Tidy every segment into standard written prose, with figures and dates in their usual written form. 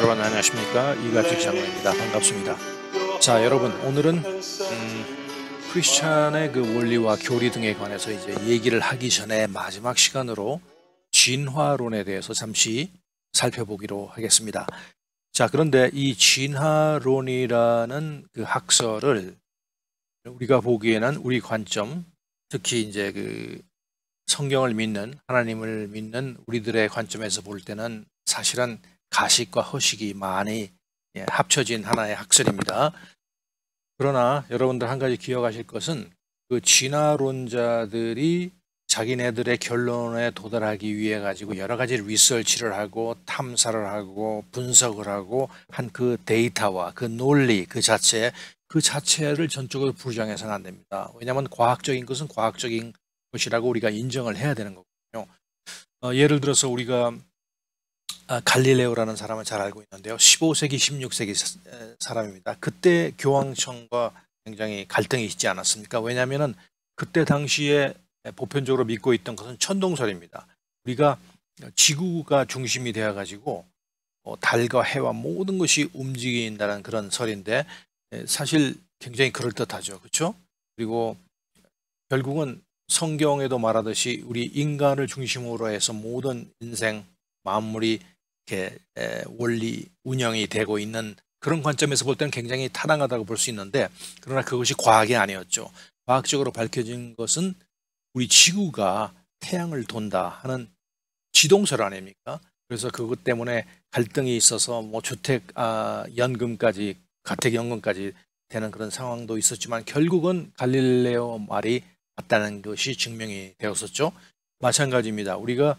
여러분 안녕하십니까? 이가택 장로입니다. 반갑습니다. 자, 여러분 오늘은 크리스찬의 그 원리와 교리 등에 관해서 이제 얘기를 하기 전에 마지막 시간으로 진화론에 대해서 잠시 살펴보기로 하겠습니다. 자, 그런데 이 진화론이라는 그 학설을 우리가 보기에는 우리 관점, 특히 이제 그 성경을 믿는, 하나님을 믿는 우리들의 관점에서 볼 때는 사실은 가식과 허식이 많이 합쳐진 하나의 학설입니다. 그러나 여러분들 한 가지 기억하실 것은 그 진화론자들이 자기네들의 결론에 도달하기 위해 가지고 여러 가지 리서치를 하고 탐사를 하고 분석을 하고 한 그 데이터와 그 논리 그 자체를 전적으로 부정해서는 안 됩니다. 왜냐하면 과학적인 것은 과학적인 것이라고 우리가 인정을 해야 되는 거거든요. 예를 들어서 우리가 갈릴레오라는 사람을 잘 알고 있는데요. 15세기, 16세기 사람입니다. 그때 교황청과 굉장히 갈등이 있지 않았습니까? 왜냐하면 그때 당시에 보편적으로 믿고 있던 것은 천동설입니다. 우리가 지구가 중심이 되어 가지고 달과 해와 모든 것이 움직인다는 그런 설인데 사실 굉장히 그럴듯하죠. 그렇죠? 그리고 결국은 성경에도 말하듯이 우리 인간을 중심으로 해서 모든 인생 만물이 이렇게 원리 운영이 되고 있는 그런 관점에서 볼 때는 굉장히 타당하다고 볼 수 있는데, 그러나 그것이 과학이 아니었죠. 과학적으로 밝혀진 것은 우리 지구가 태양을 돈다 하는 지동설 아닙니까? 그래서 그것 때문에 갈등이 있어서 뭐 주택 연금까지 가택연금까지 되는 그런 상황도 있었지만 결국은 갈릴레오 말이 맞다는 것이 증명이 되었었죠. 마찬가지입니다. 우리가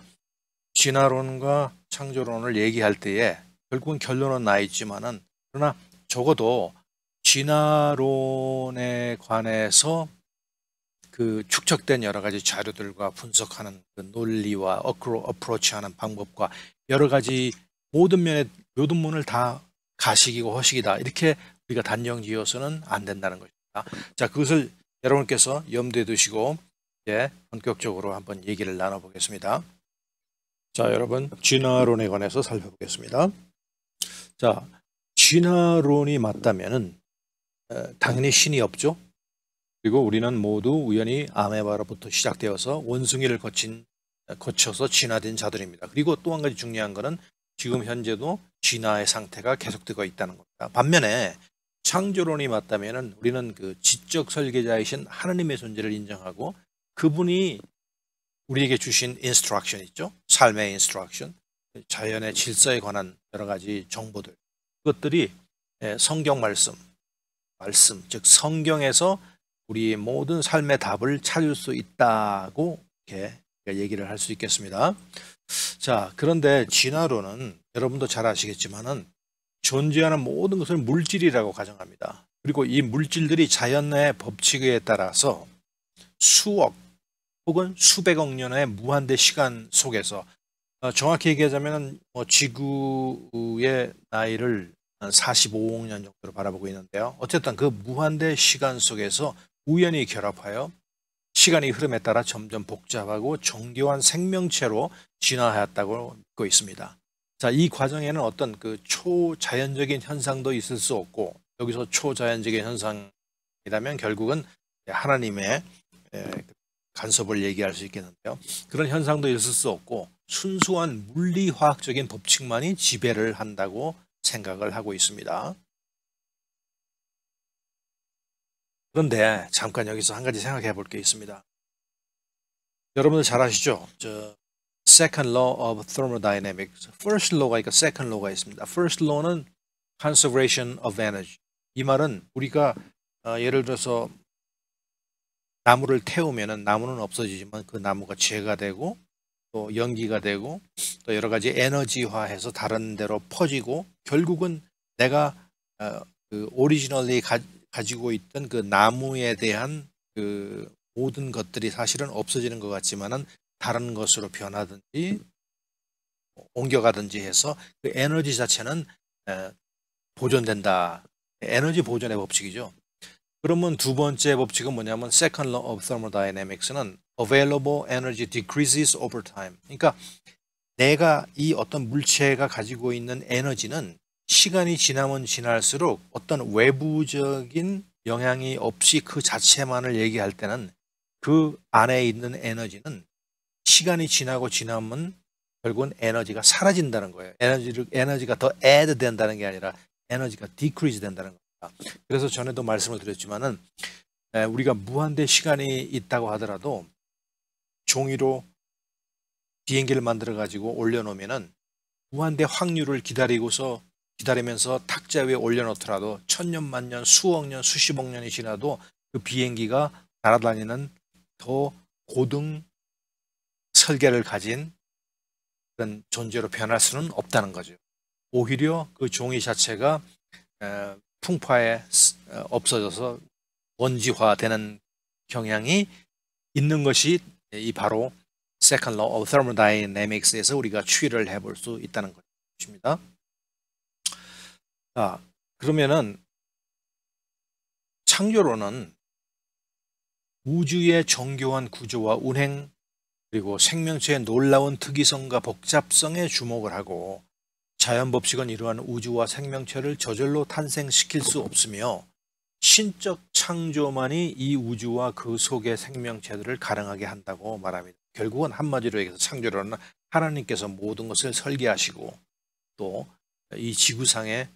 진화론과 창조론을 얘기할 때에 결국은 결론은 나 있지만은, 그러나 적어도 진화론에 관해서 그 축적된 여러 가지 자료들과 분석하는 그 논리와 어프로치하는 방법과 여러 가지 모든 문을 다 가식이고 허식이다 이렇게 우리가 단정지어서는 안 된다는 것입니다. 자, 그것을 여러분께서 염두에 두시고 본격적으로 한번 얘기를 나눠보겠습니다. 자, 여러분 진화론에 관해서 살펴보겠습니다. 자, 진화론이 맞다면은 당연히 신이 없죠. 그리고 우리는 모두 우연히 아메바로부터 시작되어서 원숭이를 거쳐서 진화된 자들입니다. 그리고 또 한 가지 중요한 것은 지금 현재도 진화의 상태가 계속되고 있다는 겁니다. 반면에 창조론이 맞다면은 우리는 그 지적 설계자이신 하나님의 존재를 인정하고 그분이 우리에게 주신 인스트럭션 있죠? 삶의 인스트럭션, 자연의 질서에 관한 여러 가지 정보들, 그것들이 성경 말씀, 즉 성경에서 우리의 모든 삶의 답을 찾을 수 있다고 이렇게 얘기를 할 수 있겠습니다. 자, 그런데 진화론은 여러분도 잘 아시겠지만은 존재하는 모든 것을 물질이라고 가정합니다. 그리고 이 물질들이 자연의 법칙에 따라서 수억 혹은 수백억 년의 무한대 시간 속에서 정확히 얘기하자면 지구의 나이를 한 45억 년 정도로 바라보고 있는데요. 어쨌든 그 무한대 시간 속에서 우연히 결합하여 시간의 흐름에 따라 점점 복잡하고 정교한 생명체로 진화하였다고 믿고 있습니다. 자, 이 과정에는 어떤 그 초자연적인 현상도 있을 수 없고, 여기서 초자연적인 현상이라면 결국은 하나님의 간섭을 얘기할 수 있겠는데요. 그런 현상도 있을 수 없고 순수한 물리화학적인 법칙만이 지배를 한다고 생각을 하고 있습니다. 그런데 잠깐 여기서 한 가지 생각해 볼 게 있습니다. 여러분들 잘 아시죠? Second Law of Thermodynamics, First Law가 있고 Second Law가 있습니다. First Law는 Conservation of Energy. 이 말은 우리가 예를 들어서 나무를 태우면은 나무는 없어지지만 그 나무가 재가 되고 또 연기가 되고 또 여러 가지 에너지화해서 다른 데로 퍼지고 결국은 내가 그 오리지널리 가지고 있던 그 나무에 대한 그 모든 것들이 사실은 없어지는 것 같지만은 다른 것으로 변하든지 옮겨가든지 해서 그 에너지 자체는 보존된다. 에너지 보존의 법칙이죠. 그러면 두 번째 법칙은 뭐냐면 Second Law of Thermodynamics는 Available Energy Decreases Over Time. 그러니까 내가 이 어떤 물체가 가지고 있는 에너지는 시간이 지나면 지날수록 어떤 외부적인 영향이 없이 그 자체만을 얘기할 때는 그 안에 있는 에너지는 시간이 지나고 지나면 결국은 에너지가 사라진다는 거예요. 에너지가 더 add 된다는 게 아니라 에너지가 decrease 된다는 겁니다. 그래서 전에도 말씀을 드렸지만은 우리가 무한대 시간이 있다고 하더라도 종이로 비행기를 만들어 가지고 올려놓으면은 무한대 확률을 기다리면서 탁자 위에 올려놓더라도 천년 만년 수억 년 수십억 년이 지나도 그 비행기가 날아다니는 더 고등 설계를 가진 그런 존재로 변할 수는 없다는 거죠. 오히려 그 종이 자체가 풍파에 없어져서 먼지화되는 경향이 있는 것이 이 바로 Second Law of Thermodynamics에서 우리가 추리를 해볼 수 있다는 것입니다. 자, 그러면은 창조론은 우주의 정교한 구조와 운행 그리고 생명체의 놀라운 특이성과 복잡성에 주목을 하고 자연 법칙은 이러한 우주와 생명체를 저절로 탄생시킬 수 없으며 신적 창조만이 이 우주와 그 속의 생명체들을 가능하게 한다고 말합니다. 결국은 한마디로 얘기해서 창조론은 하나님께서 모든 것을 설계하시고 또 이 지구상에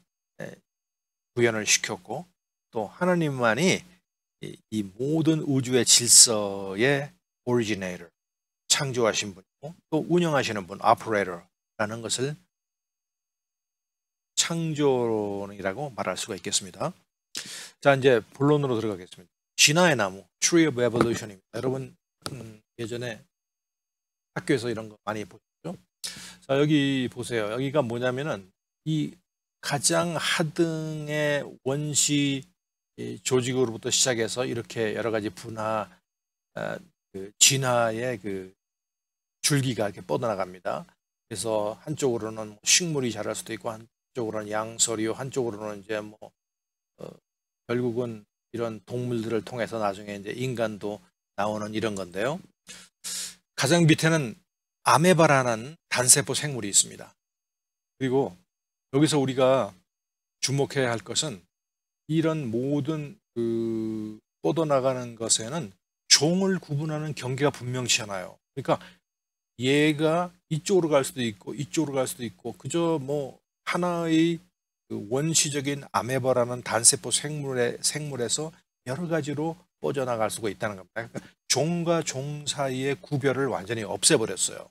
구현을 시켰고 또 하나님만이 이 모든 우주의 질서의 오리지네이터 창조하신 분이고 또 운영하시는 분 오퍼레이터라는 것을 창조론이라고 말할 수가 있겠습니다. 자, 이제 본론으로 들어가겠습니다. 진화의 나무, Tree of Evolution입니다. 여러분 예전에 학교에서 이런 거 많이 보셨죠? 자, 여기 보세요. 여기가 뭐냐면은 이 가장 하등의 원시 조직으로부터 시작해서 이렇게 여러 가지 분화, 그 진화의 그 줄기가 이렇게 뻗어나갑니다. 그래서 한쪽으로는 식물이 자랄 수도 있고 한쪽으로는 양서류, 한쪽으로는 이제 결국은 이런 동물들을 통해서 나중에 이제 인간도 나오는 이런 건데요. 가장 밑에는 아메바라는 단세포 생물이 있습니다. 그리고 여기서 우리가 주목해야 할 것은 이런 모든 그 뻗어나가는 것에는 종을 구분하는 경계가 분명치 않아요. 그러니까 얘가 이쪽으로 갈 수도 있고 이쪽으로 갈 수도 있고 그저 뭐 하나의 그 원시적인 아메바라는 단세포 생물에서 여러 가지로 뻗어나갈 수가 있다는 겁니다. 그러니까 종과 종 사이의 구별을 완전히 없애버렸어요.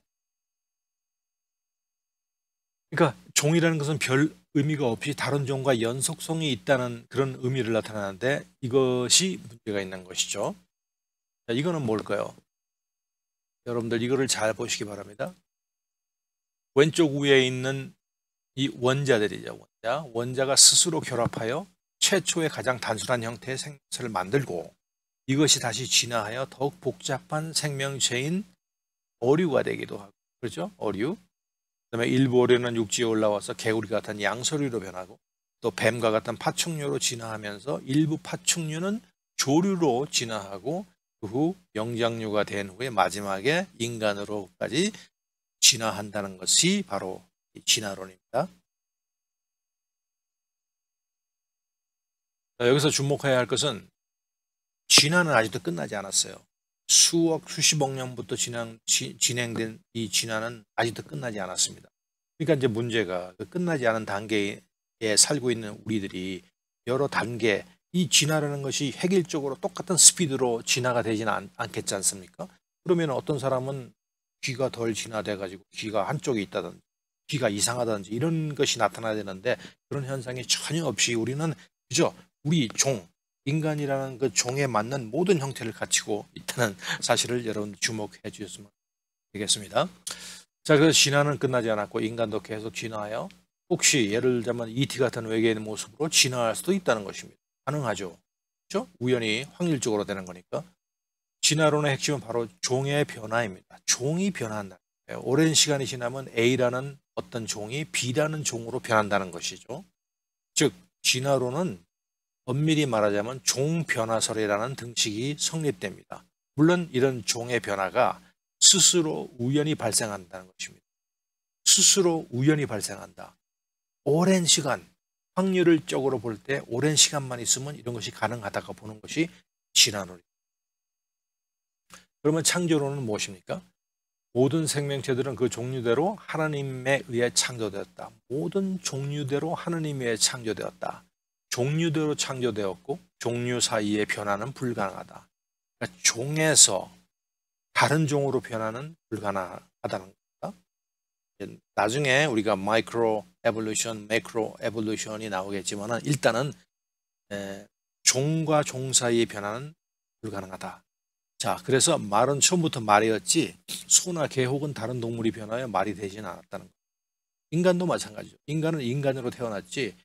그러니까 종이라는 것은 별 의미가 없이 다른 종과 연속성이 있다는 그런 의미를 나타내는데 이것이 문제가 있는 것이죠. 자, 이거는 뭘까요? 여러분들 이거를 잘 보시기 바랍니다. 왼쪽 위에 있는 이 원자들이죠. 원자가 스스로 결합하여 최초의 가장 단순한 형태의 생명체를 만들고 이것이 다시 진화하여 더욱 복잡한 생명체인 어류가 되기도 하고 그렇죠? 어류. 그다음에 일부 어류는 육지에 올라와서 개구리 같은 양서류로 변하고 또 뱀과 같은 파충류로 진화하면서 일부 파충류는 조류로 진화하고 그 후 영장류가 된 후에 마지막에 인간으로까지 진화한다는 것이 바로 진화론입니다. 여기서 주목해야 할 것은 진화는 아직도 끝나지 않았어요. 수억, 수십억 년부터 진행된 이 진화는 아직도 끝나지 않았습니다. 그러니까 이제 문제가 끝나지 않은 단계에 살고 있는 우리들이 여러 단계, 이 진화라는 것이 획일적으로 똑같은 스피드로 진화가 되지는 않겠지 않습니까? 그러면 어떤 사람은 귀가 덜 진화돼가지고 귀가 한쪽에 있다든지 귀가 이상하다든지 이런 것이 나타나야 되는데 그런 현상이 전혀 없이 우리는 그저 우리 인간이라는 그 종에 맞는 모든 형태를 갖추고 있다는 사실을 여러분 주목해 주셨으면 되겠습니다. 자, 그래서 진화는 끝나지 않았고 인간도 계속 진화하여 혹시 예를 들자면 ET 같은 외계인 모습으로 진화할 수도 있다는 것입니다. 가능하죠. 그렇죠? 우연히 확률적으로 되는 거니까. 진화론의 핵심은 바로 종의 변화입니다. 종이 변한다. 오랜 시간이 지나면 A라는 어떤 종이 B라는 종으로 변한다는 것이죠. 즉 진화론은 엄밀히 말하자면 종변화설이라는 등식이 성립됩니다. 물론 이런 종의 변화가 스스로 우연히 발생한다는 것입니다. 스스로 우연히 발생한다. 오랜 시간, 확률적으로 볼 때 오랜 시간만 있으면 이런 것이 가능하다고 보는 것이 진화론입니다. 그러면 창조론은 무엇입니까? 모든 생명체들은 그 종류대로 하나님에 의해 창조되었다. 모든 종류대로 하나님에 의해 창조되었다. 종류대로 창조되었고 종류 사이의 변화는 불가능하다. 그러니까 종에서 다른 종으로 변화는 불가능하다는 겁니다. 나중에 우리가 마이크로 에볼루션, 매크로 에볼루션이 나오겠지만 일단은 종과 종 사이의 변화는 불가능하다. 자, 그래서 말은 처음부터 말이었지 소나 개 혹은 다른 동물이 변하여 말이 되지는 않았다는 거예요. 인간도 마찬가지죠. 인간은 인간으로 태어났지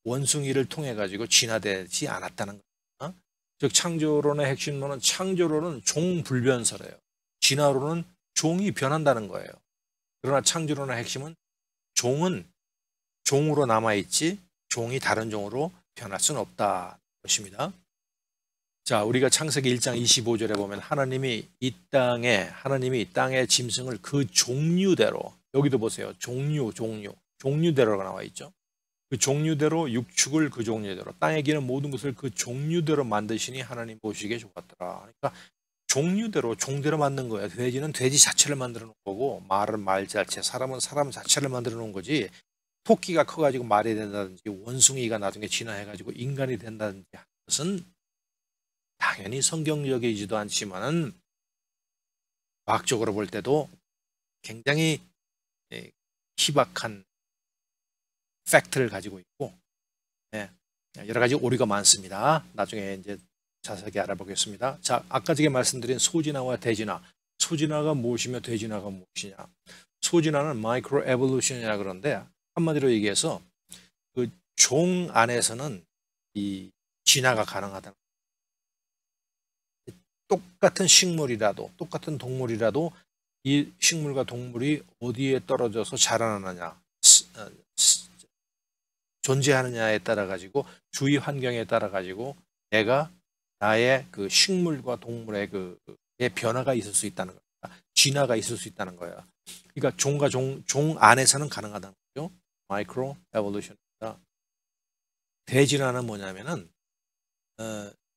원숭이를 통해 가지고 진화되지 않았다는 거예요. 즉 창조론의 핵심론은 창조론은 종불변설이에요. 진화론은 종이 변한다는 거예요. 그러나 창조론의 핵심은 종은 종으로 남아있지 종이 다른 종으로 변할 수는 없다는 것입니다. 자, 우리가 창세기 1장 25절에 보면 하나님이 이 땅의 짐승을 그 종류대로, 여기도 보세요. 종류대로가 나와 있죠. 그 종류대로 육축을 그 종류대로, 땅에 기는 모든 것을 그 종류대로 만드시니 하나님 보시기에 좋았더라. 그러니까 종류대로, 종대로 만든 거예요. 돼지는 돼지 자체를 만들어 놓은 거고, 말은 말 자체, 사람은 사람 자체를 만들어 놓은 거지. 토끼가 커가지고 말이 된다든지, 원숭이가 나중에 진화해가지고 인간이 된다든지 하는 것은 당연히 성경적이지도 않지만은 과학적으로 볼 때도 굉장히 희박한 팩트를 가지고 있고 여러 가지 오류가 많습니다. 나중에 이제 자세하게 알아보겠습니다. 자, 아까 전에 말씀드린 소진화와 대진화. 소진화가 무엇이며 대진화가 무엇이냐. 소진화는 마이크로 에볼루션이라 그러는데 한마디로 얘기해서 그 종 안에서는 이 진화가 가능하다. 똑같은 식물이라도 똑같은 동물이라도 이 식물과 동물이 어디에 떨어져서 자라나느냐 존재하느냐에 따라 가지고 주위 환경에 따라 가지고 나의 그 식물과 동물의 그 변화가 있을 수 있다는 거야. 진화가 있을 수 있다는 거야. 그러니까 종과 종 안에서는 가능하다는 거죠. 마이크로 에볼루션입니다. 대진화는 뭐냐면은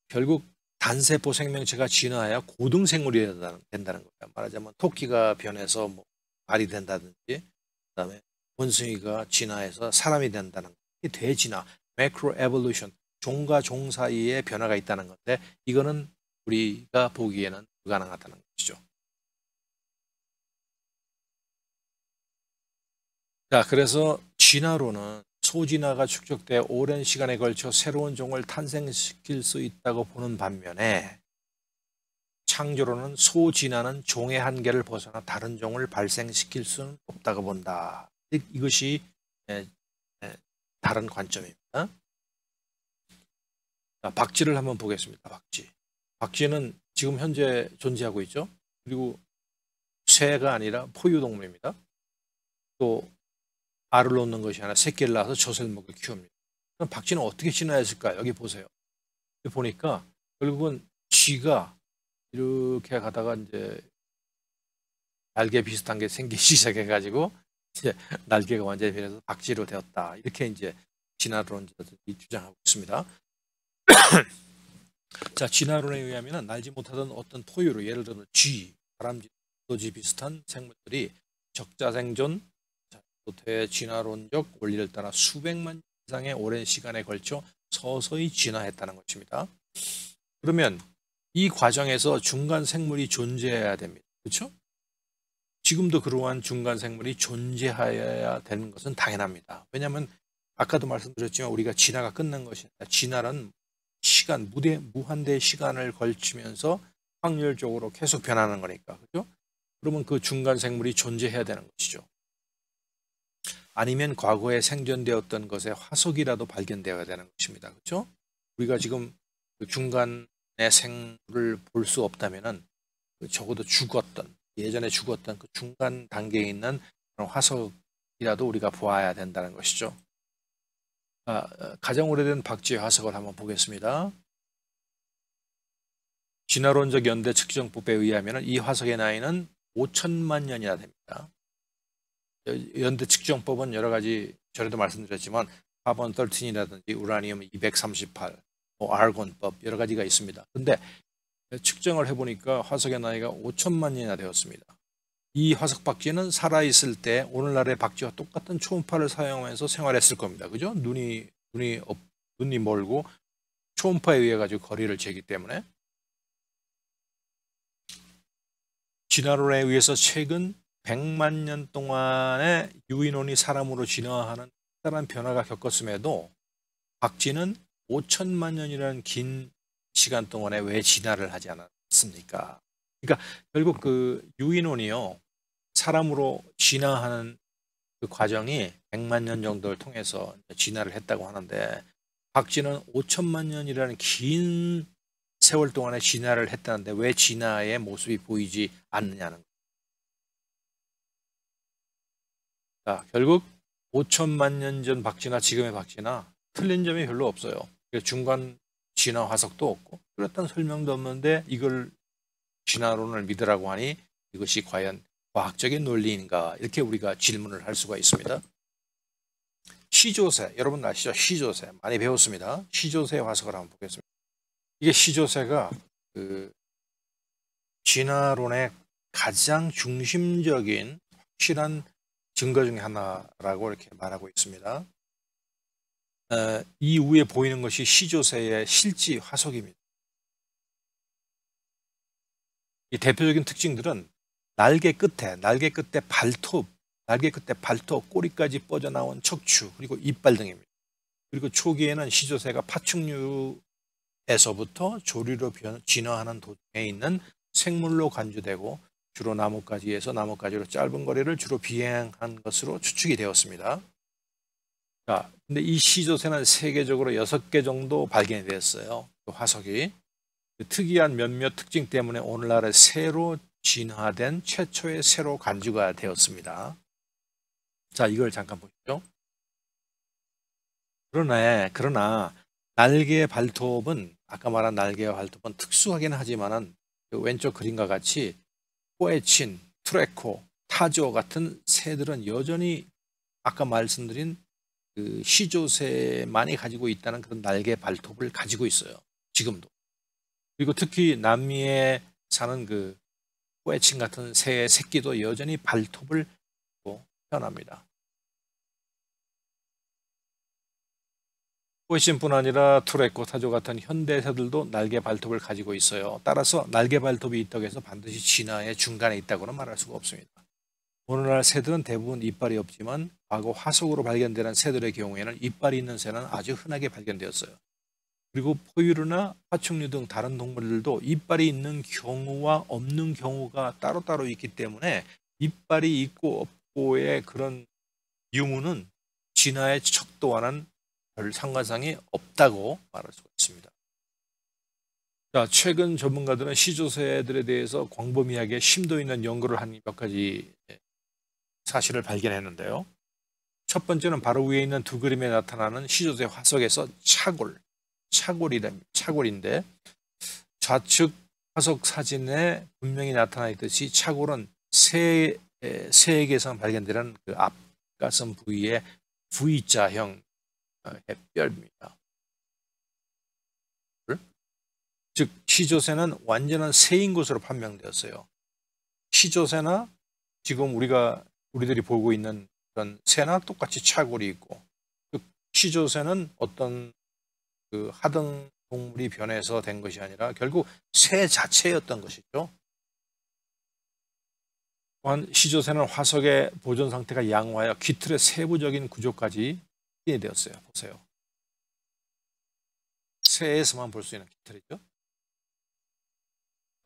결국 단세포 생명체가 진화하여 고등생물이 된다는 거예요. 말하자면 토끼가 변해서 뭐 말이 된다든지, 그다음에 원숭이가 진화해서 사람이 된다는 거. 이 대진화, 매크로 에볼루션, 종과 종 사이에 변화가 있다는 건데 이거는 우리가 보기에는 불가능하다는 것이죠. 자, 그래서 진화론은 소진화가 축적돼 오랜 시간에 걸쳐 새로운 종을 탄생시킬 수 있다고 보는 반면에 창조론은 소진화는 종의 한계를 벗어나 다른 종을 발생시킬 수는 없다고 본다. 이것이 다른 관점입니다. 자, 박쥐를 한번 보겠습니다. 박쥐는 지금 현재 존재하고 있죠. 그리고 새가 아니라 포유동물입니다. 또 알을 놓는 것이 아니라 새끼를 낳아서 젖을 먹여 키웁니다. 그럼 박쥐는 어떻게 진화했을까? 여기 보세요. 여기 보니까 결국은 쥐가 이렇게 가다가 이제 날개 비슷한 게 생기기 시작해가지고 이제 날개가 완전히 변해서 박쥐로 되었다. 이렇게 이제 진화론자들이 주장하고 있습니다. 자, 진화론에 의하면 날지 못하던 어떤 포유류, 예를 들어 쥐, 다람쥐, 도지 비슷한 생물들이 적자생존, 대진화론적 원리를 따라 수백만 이상의 오랜 시간에 걸쳐 서서히 진화했다는 것입니다. 그러면 이 과정에서 중간 생물이 존재해야 됩니다. 그렇죠? 지금도 그러한 중간 생물이 존재해야 되는 것은 당연합니다. 왜냐하면 아까도 말씀드렸지만 우리가 진화가 끝난 것이 아니라 진화는 시간, 무한대 시간을 걸치면서 확률적으로 계속 변하는 거니까. 그렇죠? 그러면 그 중간 생물이 존재해야 되는 것이죠. 아니면 과거에 생존되었던 것의 화석이라도 발견되어야 되는 것입니다. 그렇죠? 우리가 지금 그 중간의 생물을 볼 수 없다면은 적어도 예전에 죽었던 그 중간 단계에 있는 그런 화석이라도 우리가 보아야 된다는 것이죠. 가장 오래된 박쥐의 화석을 한번 보겠습니다. 진화론적 연대 측정법에 의하면 이 화석의 나이는 5천만 년이나 됩니다. 연대 측정법은 여러 가지 전에도 말씀드렸지만 카본 13이라든지 우라늄 238, 뭐 아르곤법 여러 가지가 있습니다. 근데 측정을 해보니까 화석의 나이가 5천만 년이나 되었습니다. 이 화석 박쥐는 살아있을 때 오늘날의 박쥐와 똑같은 초음파를 사용하면서 생활했을 겁니다. 그죠? 눈이 멀고 초음파에 의해 가지고 거리를 재기 때문에 진화론에 의해서 최근 100만 년 동안의 유인원이 사람으로 진화하는 특별한 변화가 겪었음에도 박쥐는 5천만 년이라는 긴 시간 동안에 왜 진화를 하지 않았습니까? 그러니까 결국 그 유인원이요 사람으로 진화하는 그 과정이 100만 년 정도를 통해서 진화를 했다고 하는데 박쥐는 5천만 년이라는 긴 세월 동안에 진화를 했다는데 왜 진화의 모습이 보이지 않느냐는 거예요. 자, 결국 5천만 년 전 박쥐나 지금의 박쥐나 틀린 점이 별로 없어요. 중간 진화 화석도 없고 그렇다는 설명도 없는데 이걸 진화론을 믿으라고 하니 이것이 과연 과학적인 논리인가 이렇게 우리가 질문을 할 수가 있습니다. 시조새 여러분 아시죠? 시조새 많이 배웠습니다. 시조새 화석을 한번 보겠습니다. 이게 시조새가 그 진화론의 가장 중심적인 확실한 증거 중에 하나라고 이렇게 말하고 있습니다. 이 위에 보이는 것이 시조새의 실지 화석입니다. 이 대표적인 특징들은 날개 끝에 발톱, 꼬리까지 뻗어나온 척추, 그리고 이빨 등입니다. 그리고 초기에는 시조새가 파충류에서부터 조류로 진화하는 도중에 있는 생물로 간주되고 주로 나뭇가지에서 나뭇가지로 짧은 거리를 주로 비행한 것으로 추측이 되었습니다. 자, 근데 이 시조새는 세계적으로 6개 정도 발견이 되었어요. 그 화석이. 특이한 몇몇 특징 때문에 오늘날의 새로 진화된 최초의 새로 간주가 되었습니다. 자, 이걸 잠깐 보시죠. 그러나 날개의 발톱은 아까 말한 날개의 발톱은 특수하긴 하지만은 그 왼쪽 그림과 같이 포에친, 트레코, 타조 같은 새들은 여전히 아까 말씀드린 그 시조새만이 가지고 있다는 그런 날개 발톱을 가지고 있어요. 지금도. 그리고 특히 남미에 사는 그 포에친 같은 새의 새끼도 여전히 발톱을 태어납니다. 포에친뿐 아니라 투레코, 타조 같은 현대 새들도 날개 발톱을 가지고 있어요. 따라서 날개 발톱이 있다고 해서 반드시 진화의 중간에 있다고는 말할 수가 없습니다. 오늘날 새들은 대부분 이빨이 없지만 과거 화석으로 발견되는 새들의 경우에는 이빨이 있는 새는 아주 흔하게 발견되었어요. 그리고 포유류나 파충류 등 다른 동물들도 이빨이 있는 경우와 없는 경우가 따로따로 있기 때문에 이빨이 있고 없고의 그런 유무는 진화의 척도와는 별 상관성이 없다고 말할 수가 있습니다. 자, 최근 전문가들은 시조새들에 대해서 광범위하게 심도 있는 연구를 한 몇 가지 사실을 발견했는데요. 첫 번째는 바로 위에 있는 두 그림에 나타나는 시조새 화석에서 차골인데 좌측 화석 사진에 분명히 나타나 있듯이 차골은 새에게서 발견되는 그 앞가슴 부위의 V자형 햇별입니다. 즉 시조새는 완전한 새인 것으로 판명되었어요. 시조새나 지금 우리들이 보고 있는 그런 새나 똑같이 차골이 있고 시조새는 어떤 그 하등 동물이 변해서 된 것이 아니라 결국 새 자체였던 것이죠. 또한 시조새는 화석의 보존 상태가 양호하여 깃털의 세부적인 구조까지 확인되었어요. 보세요. 새에서만 볼 수 있는 깃털이죠.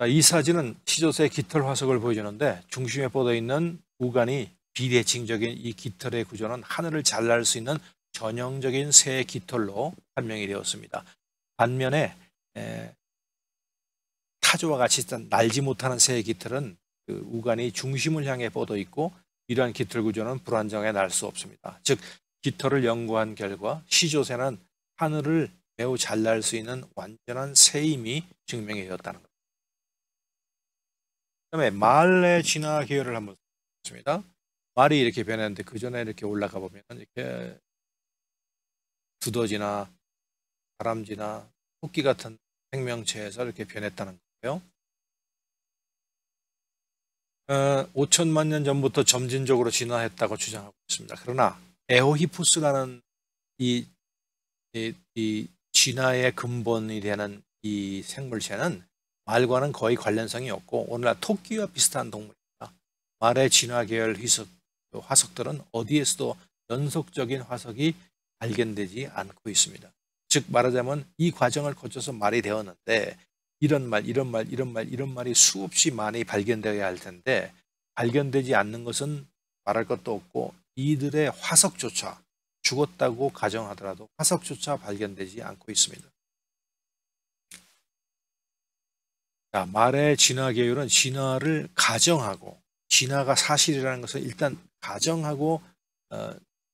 이 사진은 시조새 깃털 화석을 보여주는데 중심에 뻗어 있는 우간이 비대칭적인 이 깃털의 구조는 하늘을 잘 날 수 있는 전형적인 새의 깃털로 판명이 되었습니다. 반면에 타조와 같이 날지 못하는 새의 깃털은 그 우간이 중심을 향해 뻗어 있고 이러한 깃털 구조는 불안정해 날 수 없습니다. 즉 깃털을 연구한 결과 시조새는 하늘을 매우 잘 날 수 있는 완전한 새임이 증명이 되었다는 겁니다. 그 다음에 말레 진화 계열을 한번 보겠습니다. 말이 이렇게 변했는데 그 전에 이렇게 올라가 보면 이렇게 두더지나 다람쥐나 토끼 같은 생명체에서 이렇게 변했다는 거예요. 5천만 년 전부터 점진적으로 진화했다고 주장하고 있습니다. 그러나 에오히푸스라는 이, 이 진화의 근본이 되는 이 생물체는 말과는 거의 관련성이 없고 오늘날 토끼와 비슷한 동물입니다. 말의 진화 계열 화석들은 어디에서도 연속적인 화석이 발견되지 않고 있습니다. 즉 말하자면 이 과정을 거쳐서 말이 되었는데 이런 말이 수없이 많이 발견되어야 할 텐데 발견되지 않는 것은 말할 것도 없고 이들의 화석조차 죽었다고 가정하더라도 화석조차 발견되지 않고 있습니다. 자, 말의 진화 계율은 진화를 가정하고 진화가 사실이라는 것을 일단 가정하고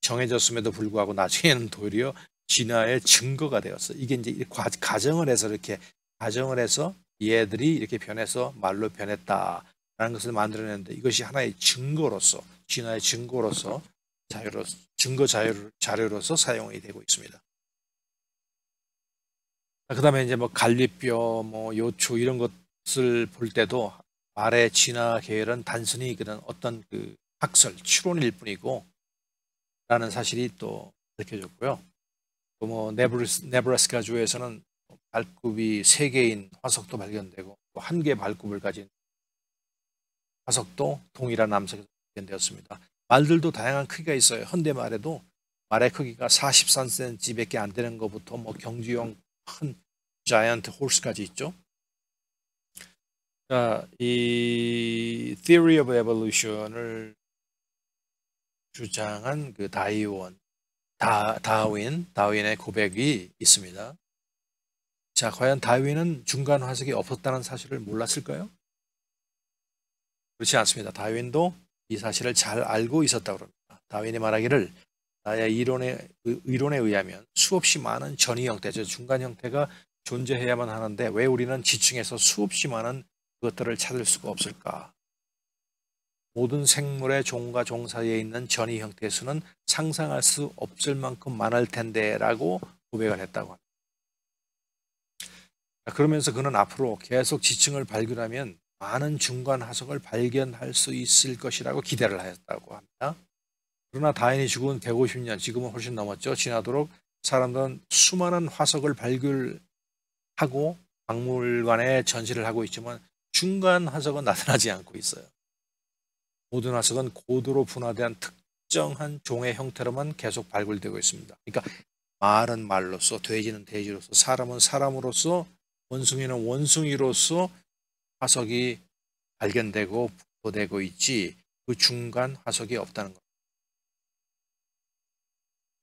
정해졌음에도 불구하고 나중에는 도리어 진화의 증거가 되었어. 이게 이제 가정을 해서 이렇게 가정을 해서 얘들이 이렇게 변해서 말로 변했다라는 것을 만들어냈는데 이것이 하나의 증거로서 진화의 증거로서 자료로서 사용이 되고 있습니다. 그다음에 이제 뭐 갈비뼈, 뭐 요추 이런 것을 볼 때도 말의 진화 계열은 단순히 그런 어떤 그 학설, 추론일 뿐이고 라는 사실이 또 밝혀졌고요. 또 뭐 네브라스카 주에서는 발굽이 3개인 화석도 발견되고 또 1개 발굽을 가진 화석도 동일한 암석에서 발견되었습니다. 말들도 다양한 크기가 있어요. 현대 말에도 말의 크기가 43cm밖에 안 되는 것부터 뭐 경주용 큰 자이언트 홀스까지 있죠. 자, 이 Theory of Evolution을 주장한 그 다윈의 고백이 있습니다. 자, 과연 다윈은 중간 화석이 없었다는 사실을 몰랐을까요? 그렇지 않습니다. 다윈도 이 사실을 잘 알고 있었다고 합니다. 다윈이 말하기를 나의 의론에 의하면 수없이 많은 전이 형태, 즉 중간 형태가 존재해야만 하는데 왜 우리는 지층에서 수없이 많은 그것들을 찾을 수가 없을까? 모든 생물의 종과 종 사이에 있는 전이 형태의 수는 상상할 수 없을 만큼 많을 텐데 라고 고백을 했다고 합니다. 그러면서 그는 앞으로 계속 지층을 발견하면 많은 중간 화석을 발견할 수 있을 것이라고 기대를 하였다고 합니다. 그러나 다윈이 죽은 150년, 지금은 훨씬 넘었죠. 지나도록 사람들은 수많은 화석을 발굴하고 박물관에 전시를 하고 있지만 중간 화석은 나타나지 않고 있어요. 모든 화석은 고도로 분화된 특정한 종의 형태로만 계속 발굴되고 있습니다. 그러니까 말은 말로서, 돼지는 돼지로서, 사람은 사람으로서, 원숭이는 원숭이로서 화석이 발견되고 분포되고 있지 그 중간 화석이 없다는 겁니다.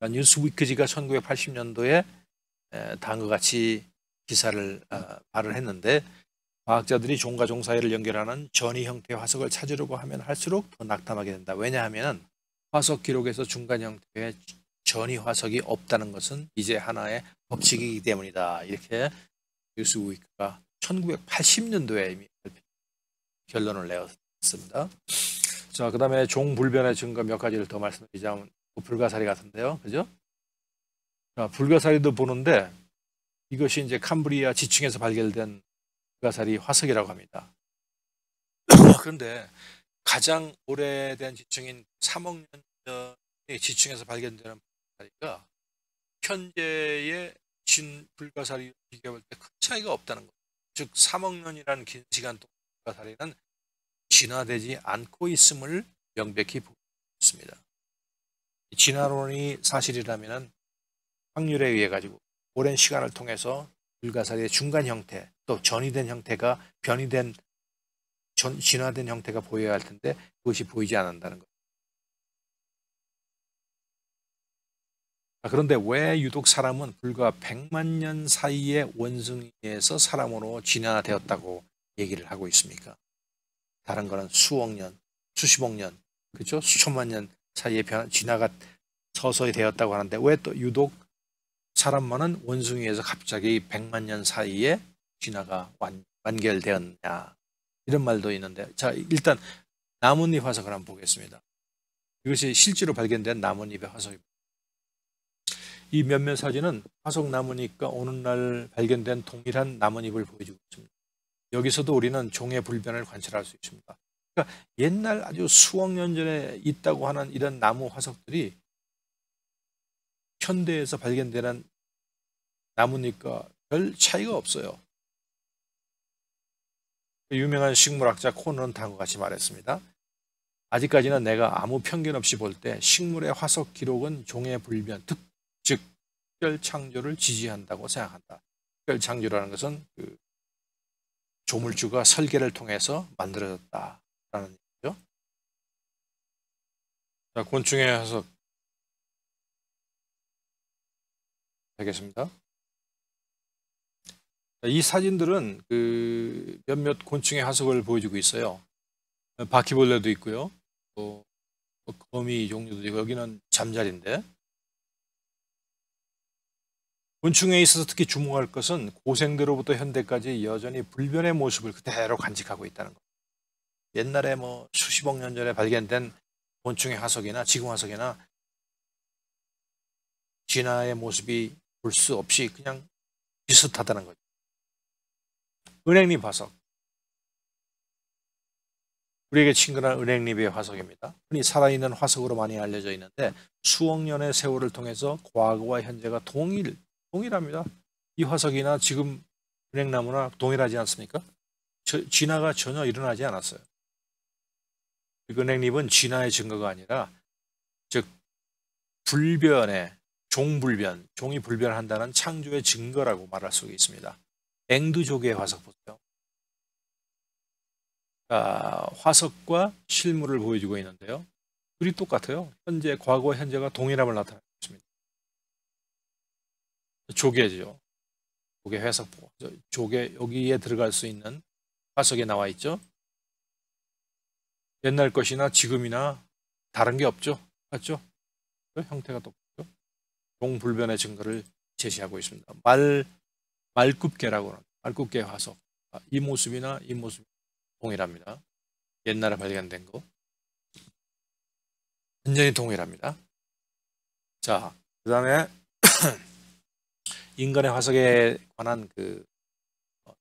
뉴스위크지가 1980년도에 다음과 같이 기사를 발언했는데 과학자들이 종과 종 사이를 연결하는 전이 형태의 화석을 찾으려고 하면 할수록 더 낙담하게 된다. 왜냐하면 화석 기록에서 중간 형태의 전이 화석이 없다는 것은 이제 하나의 법칙이기 때문이다. 이렇게 뉴스위크가 1980년도에 이미 결론을 내었습니다. 자, 그 다음에 종불변의 증거 몇 가지를 더 말씀드리자면 불가사리 같은데요. 그죠? 자, 불가사리도 보는데 이것이 이제 캄브리아 지층에서 발견된 불가사리 화석이라고 합니다. 그런데 가장 오래된 지층인 3억 년 전의 지층에서 발견되는 불가사리가 현재의 불가사리와 비교할 때 큰 차이가 없다는 거죠. 즉 3억 년이라는 긴 시간 동안 불가사리는 진화되지 않고 있음을 명백히 보고 있습니다. 진화론이 사실이라면 확률에 의해 가지고 오랜 시간을 통해서 불가사리의 중간 형태 또 전이된 형태가 진화된 형태가 보여야 할 텐데 그것이 보이지 않는다는 것. 그런데 왜 유독 사람은 불과 100만 년 사이의 원숭이에서 사람으로 진화되었다고 얘기를 하고 있습니까? 다른 거는 수억 년, 수십억 년, 그렇죠? 수천만 년 사이에 진화가 서서히 되었다고 하는데 왜 또 유독 사람만은 원숭이에서 갑자기 100만 년 사이에 진화가 완결되었냐 이런 말도 있는데 자 일단 나뭇잎 화석을 한번 보겠습니다. 이것이 실제로 발견된 나뭇잎의 화석입니다. 이 몇몇 사진은 화석 나뭇잎과 오늘날 발견된 동일한 나뭇잎을 보여주고 있습니다. 여기서도 우리는 종의 불변을 관찰할 수 있습니다. 그러니까 옛날 아주 수억 년 전에 있다고 하는 이런 나무 화석들이 현대에서 발견되는 나뭇잎과 별 차이가 없어요. 유명한 식물학자 코너는 다음과 같이 말했습니다. 아직까지는 내가 아무 편견 없이 볼 때 식물의 화석 기록은 종의 불변, 즉 특별 창조를 지지한다고 생각한다. 특별 창조라는 것은 그 조물주가 설계를 통해서 만들어졌다라는 얘기죠. 자, 곤충의 화석 되겠습니다. 이 사진들은 그 몇몇 곤충의 화석을 보여주고 있어요. 바퀴벌레도 있고요. 또 거미 종류도 있고, 여기는 잠자리인데, 곤충에 있어서 특히 주목할 것은 고생대로부터 현대까지 여전히 불변의 모습을 그대로 간직하고 있다는 것. 옛날에 뭐 수십억 년 전에 발견된 곤충의 화석이나 지금 화석이나 진화의 모습이 볼 수 없이 그냥 비슷하다는 거죠. 은행잎 화석. 우리에게 친근한 은행잎의 화석입니다. 흔히 살아있는 화석으로 많이 알려져 있는데 수억 년의 세월을 통해서 과거와 현재가 동일합니다. 이 화석이나 지금 은행나무나 동일하지 않습니까? 진화가 전혀 일어나지 않았어요. 은행잎은 진화의 증거가 아니라 즉 불변의 종불변, 종이 불변한다는 창조의 증거라고 말할 수 있습니다. 앵두족의 화석 보세요. 화석과 실물을 보여주고 있는데요. 둘이 똑같아요. 현재, 과거와 현재가 동일함을 나타내고 있습니다. 조개죠. 조개 회석, 조개 여기에 들어갈 수 있는 화석에 나와 있죠. 옛날 것이나 지금이나 다른 게 없죠. 맞죠? 형태가 똑같죠. 종불변의 증거를 제시하고 있습니다. 말굽개라고 합니다. 말굽개 화석. 이 모습이나 이 모습 동일합니다. 옛날에 발견된 거. 완전히 동일합니다. 자, 그 다음에 인간의 화석에 관한 그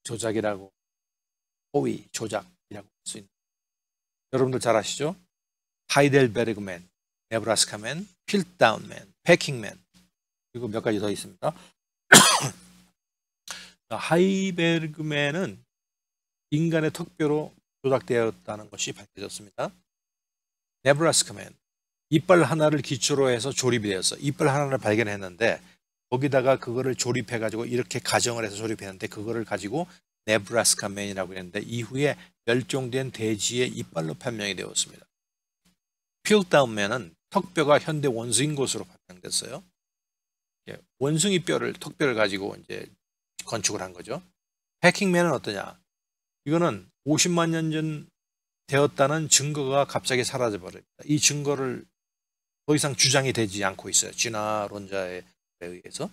조작이라고, 호위, 조작이라고 할 수 있는. 여러분들 잘 아시죠? 하이델베르그맨, 네브라스카맨, 필다운맨, 패킹맨, 그리고 몇 가지 더 있습니다. 하이베르그맨은 인간의 턱뼈로 조작되었다는 것이 밝혀졌습니다. 네브라스카맨, 이빨 하나를 기초로 해서 조립이 되었어. 이빨 하나를 발견했는데 거기다가 그거를 조립해가지고 이렇게 가정을 해서 조립했는데 그거를 가지고 네브라스카맨이라고 했는데 이후에 멸종된 돼지의 이빨로 판명이 되었습니다. 필다운맨은 턱뼈가 현대 원숭이 것으로 판명됐어요. 원숭이 뼈를, 턱뼈를 가지고 이제 건축을 한 거죠. 패킹맨은 어떠냐? 이거는 50만 년 전 되었다는 증거가 갑자기 사라져 버립니다. 이 증거를 더 이상 주장이 되지 않고 있어요. 진화론자에 의해서.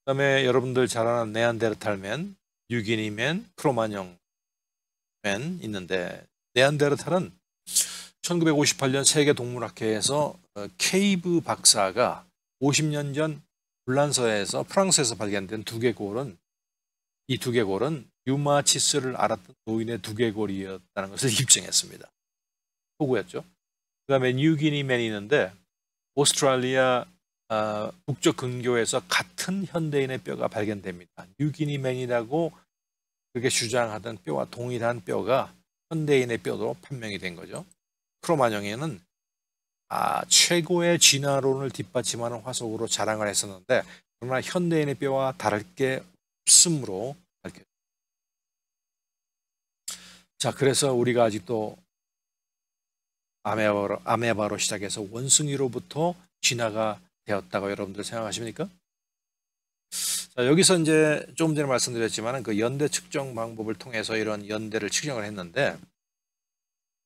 그다음에 여러분들 잘 아는 네안데르탈맨, 뉴기니맨, 크로마뇽맨 있는데 네안데르탈은 1958년 세계동물학회에서 케이브 박사가 50년 전 불란서에서 프랑스에서 발견된 두개골은 이 두개골은 유마치스를 알았던 노인의 두개골이었다는 것을 입증했습니다. 호구였죠. 그 다음에 뉴기니맨이 있는데 오스트랄리아 북쪽 근교에서 같은 현대인의 뼈가 발견됩니다. 뉴기니맨이라고 그렇게 주장하던 뼈와 동일한 뼈가 현대인의 뼈로 판명이 된 거죠. 크로마뇽에는 최고의 진화론을 뒷받침하는 화석으로 자랑을 했었는데 그러나 현대인의 뼈와 다를 게 없으므로 밝혀졌습니다. 자, 그래서 우리가 아직도 아메바로 시작해서 원숭이로부터 진화가 되었다고 여러분들 생각하십니까? 자, 여기서 이제 좀 전에 말씀드렸지만 그 연대 측정 방법을 통해서 이런 연대를 측정을 했는데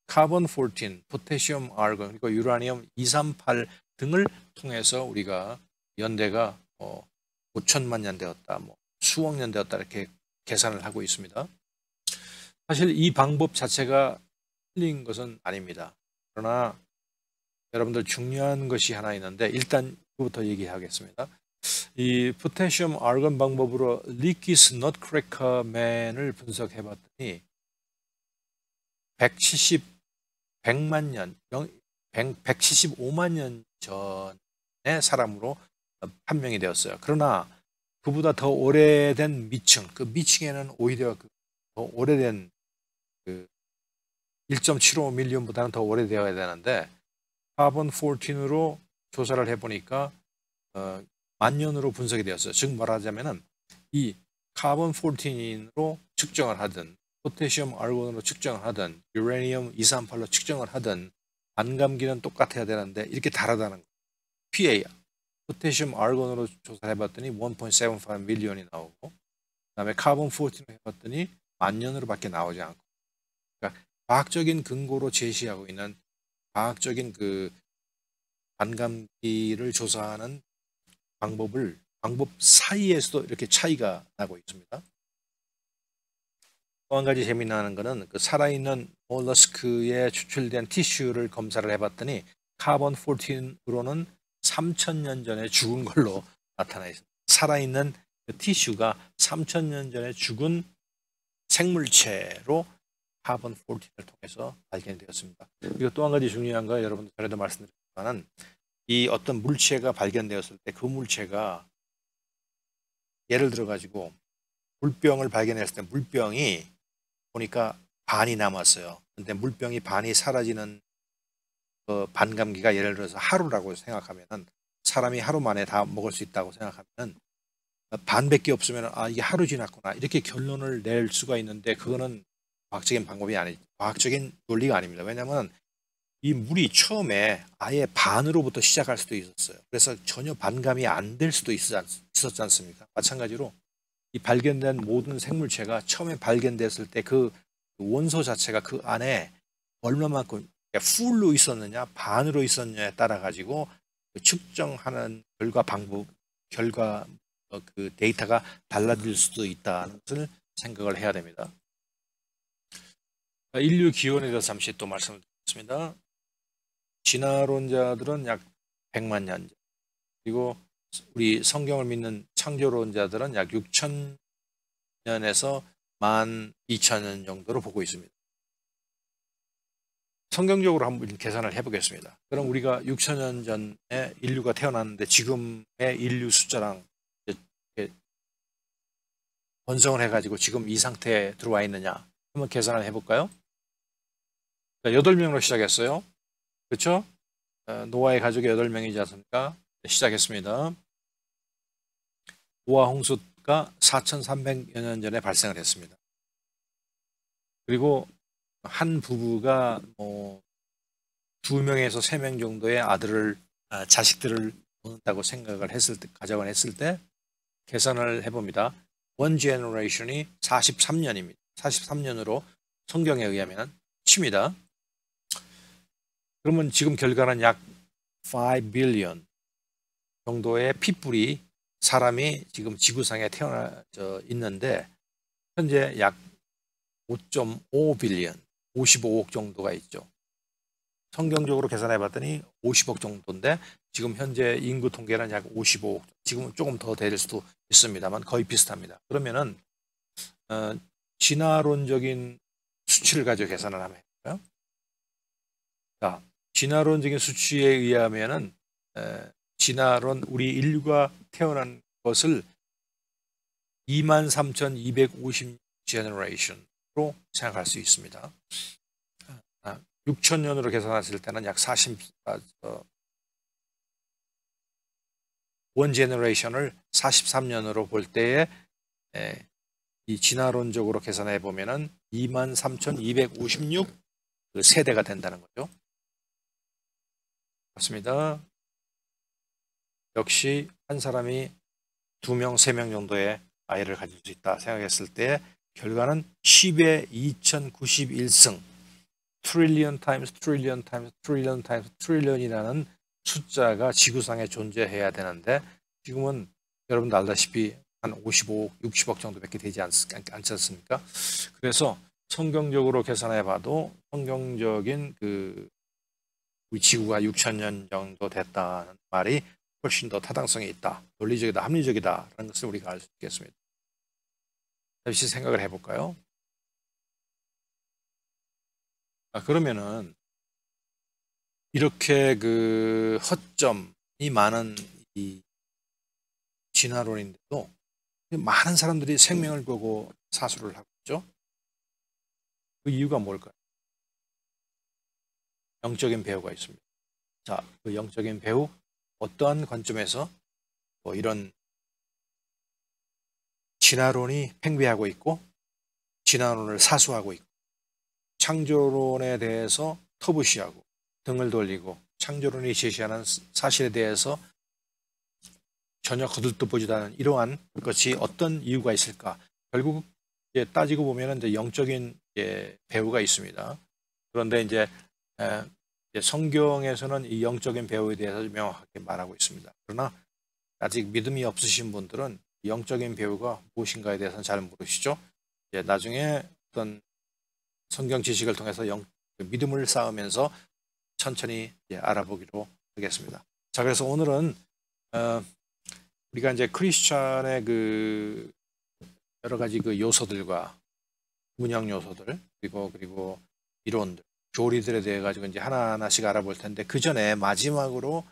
카본 14, 포테시움 아르곤, 그리고 유라늄 238 등을 통해서 우리가 연대가 5천만 년 되었다, 수억 년 되었다 이렇게 계산을 하고 있습니다. 사실 이 방법 자체가 틀린 것은 아닙니다. 그러나 여러분들 중요한 것이 하나 있는데 일단 그부터 얘기하겠습니다. 이 포타시움 아르곤 방법으로 리키스 넛크래커맨을 분석해 봤더니 100만 년, 175만 년 전의 사람으로 판명이 되었어요. 그러나 그보다 더 오래된 미층, 그 미층에는 오히려 더 오래된 1.75 밀리언보다는 더 오래되어야 되는데 카본 14으로 조사를 해보니까 만 년으로 분석이 되었어요. 즉 말하자면은 이 카본 14으로 측정을 하든 포타시움 아르곤으로 측정을 하든 유레니엄 238로 측정을 하든 반감기는 똑같아야 되는데 이렇게 다르다는 거예요. PA 포타시움 아르곤으로 조사를 해봤더니 1.75 밀리언이 나오고 그다음에 카본 14로 해봤더니 만 년으로밖에 나오지 않고 그러니까 과학적인 근거로 제시하고 있는 과학적인 그 반감기를 조사하는 방법 사이에서도 이렇게 차이가 나고 있습니다. 또 한 가지 재미나는 거는 그 살아있는 몰러스크에 추출된 티슈를 검사를 해봤더니 카본 14으로는 3,000년 전에 죽은 걸로 나타나 있습니다. 살아있는 그 티슈가 3,000년 전에 죽은 생물체로 카본 14를 통해서 발견되었습니다. 그리고 또 한 가지 중요한 거 여러분들 전에도 말씀드렸지만은 이 어떤 물체가 발견되었을 때 그 물체가 예를 들어 가지고 물병을 발견했을 때 물병이 보니까 반이 남았어요. 근데 물병이 반이 사라지는 그 반감기가 예를 들어서 하루라고 생각하면은 사람이 하루 만에 다 먹을 수 있다고 생각하면은 반밖에 없으면 아 이게 하루 지났구나 이렇게 결론을 낼 수가 있는데 그거는 과학적인 방법이 아니 과학적인 논리가 아닙니다. 왜냐하면 이 물이 처음에 아예 반으로부터 시작할 수도 있었어요. 그래서 전혀 반감이 안 될 수도 있었지 않습니까? 마찬가지로 이 발견된 모든 생물체가 처음에 발견됐을 때 그 원소 자체가 그 안에 얼마만큼 풀로 있었느냐 반으로 있었느냐에 따라 가지고 측정하는 결과 그 데이터가 달라질 수도 있다는 것을 생각을 해야 됩니다. 인류 기원에 대해서 잠시 또 말씀을 드리겠습니다. 진화론자들은 약 100만 년, 그리고 우리 성경을 믿는 창조론자들은 약 6,000년에서 12,000년 정도로 보고 있습니다. 성경적으로 한번 계산을 해보겠습니다. 그럼 우리가 6,000년 전에 인류가 태어났는데 지금의 인류 숫자랑 번성을 해가지고 지금 이 상태에 들어와 있느냐 한번 계산을 해볼까요? 8명으로 시작했어요. 그렇죠? 노아의 가족이 8명이지 않습니까? 시작했습니다. 노아 홍수가 4,300여 년 전에 발생을 했습니다. 그리고 한 부부가 2명에서 3명 정도의 자식들을 얻는다고 생각을 가정을 했을 때 계산을 해봅니다. one generation이 43년입니다. 43년으로 성경에 의하면 칩니다. 그러면 지금 결과는 약 5 billion 정도의 핏불이 사람이 지금 지구상에 태어나 있는데 현재 약 5.5 빌리언, 55억 정도가 있죠. 성경적으로 계산해 봤더니 50억 정도인데 지금 현재 인구 통계는 약 55억. 지금은 조금 더 될 수도 있습니다만 거의 비슷합니다. 그러면은 진화론적인 수치를 가지고 계산을 하면 해볼까요? 자, 진화론적인 수치에 의하면은 우리 인류가 태어난 것을 23,250 generation로 생각할 수 있습니다. 6,000년으로 계산했을 때는 약 1 generation을 43년으로 볼 때에 이 진화론적으로 계산해 보면은 23,256 그 세대가 된다는 거죠. 맞습니다. 역시 한 사람이 2명, 3명 정도의 아이를 가질 수 있다 생각했을 때 결과는 10의 2091승 트릴리언 타임스 트릴리언 타임스 트릴리언 타임스 트릴리언이라는 숫자가 지구상에 존재해야 되는데 지금은 여러분도 알다시피 한 55억, 60억 정도밖에 되지 않지 않습니까? 그래서 성경적으로 계산해 봐도 성경적인 그 우리 지구가 6,000년 정도 됐다는 말이 훨씬 더 타당성이 있다, 논리적이다, 합리적이다 라는 것을 우리가 알 수 있겠습니다. 잠시 생각을 해볼까요? 그러면은 이렇게 그 허점이 많은 이 진화론인데도 많은 사람들이 생명을 걸고 사수를 하고 있죠. 그 이유가 뭘까요? 영적인 배후가 있습니다. 자, 그 영적인 배후, 어떠한 관점에서 뭐 이런 진화론이 팽배하고 있고 진화론을 사수하고 있고 창조론에 대해서 터부시하고 등을 돌리고 창조론이 제시하는 사실에 대해서 전혀 거들떠보지도 않은 이러한 것이 어떤 이유가 있을까? 결국 이제 따지고 보면 이제 영적인 배후가 있습니다. 그런데 이제 성경에서는 이 영적인 배후에 대해서 명확하게 말하고 있습니다. 그러나 아직 믿음이 없으신 분들은 영적인 배후가 무엇인가에 대해서는 잘 모르시죠. 이제 나중에 어떤 성경 지식을 통해서 믿음을 쌓으면서 천천히 알아보기로 하겠습니다. 자, 그래서 오늘은 우리가 이제 크리스찬의 그 여러 가지 그 요소들과 운영 요소들 그리고 이론들, 교리들에 대해 가지고 이제 하나하나씩 알아볼 텐데, 그 전에 마지막으로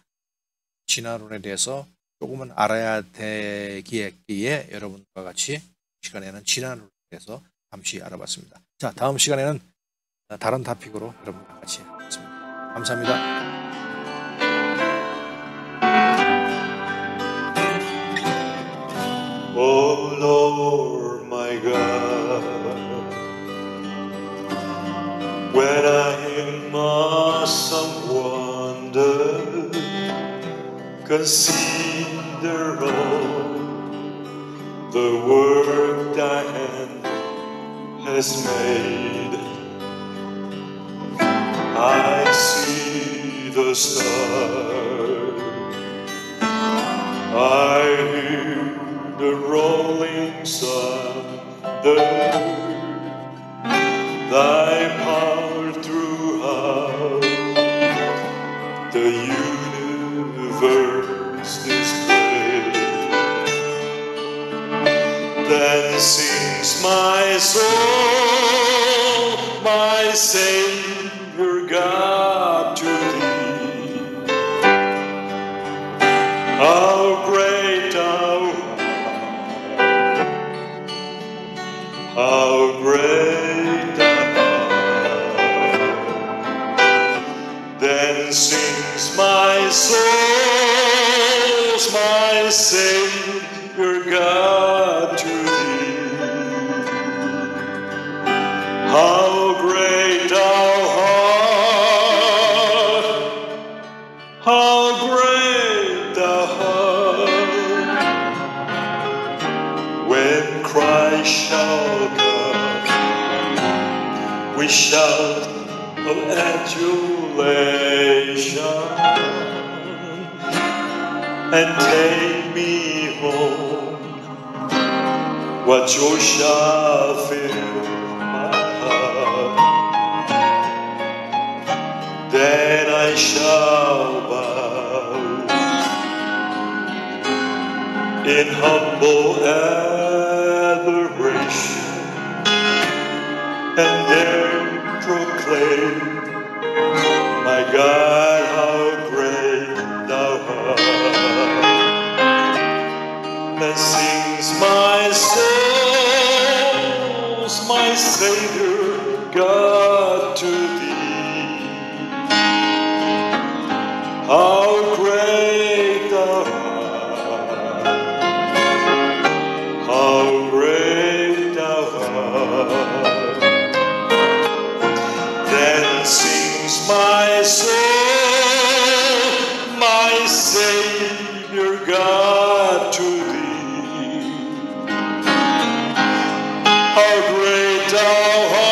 진화론에 대해서 조금은 알아야 되기에 여러분과 같이 시간에는 진화론에 대해서 잠시 알아봤습니다. 자, 다음 시간에는 다른 토픽으로 여러분과 같이 하겠습니다. 감사합니다. Oh Lord my God, when I in awesome wonder consider all the work thy hand has made, I see the stars, I hear the rolling thunder, thy power throughout the universe display. Then sings my soul, my Savior God, to thee. How great thou art, how great thou art. Then sings my soul, my Savior God, to thee. How great thou art, how great thou art. When Christ shall come, we shout of adulation, and take me home, what joy shall fill my heart. Then I shall bow in humble adoration, and there proclaim, my God, how great thou art. Then sings my soul, my Savior God, to thee. How great thou art, how great thou art. Then sings my soul, my Savior God, to thee. How great thou art.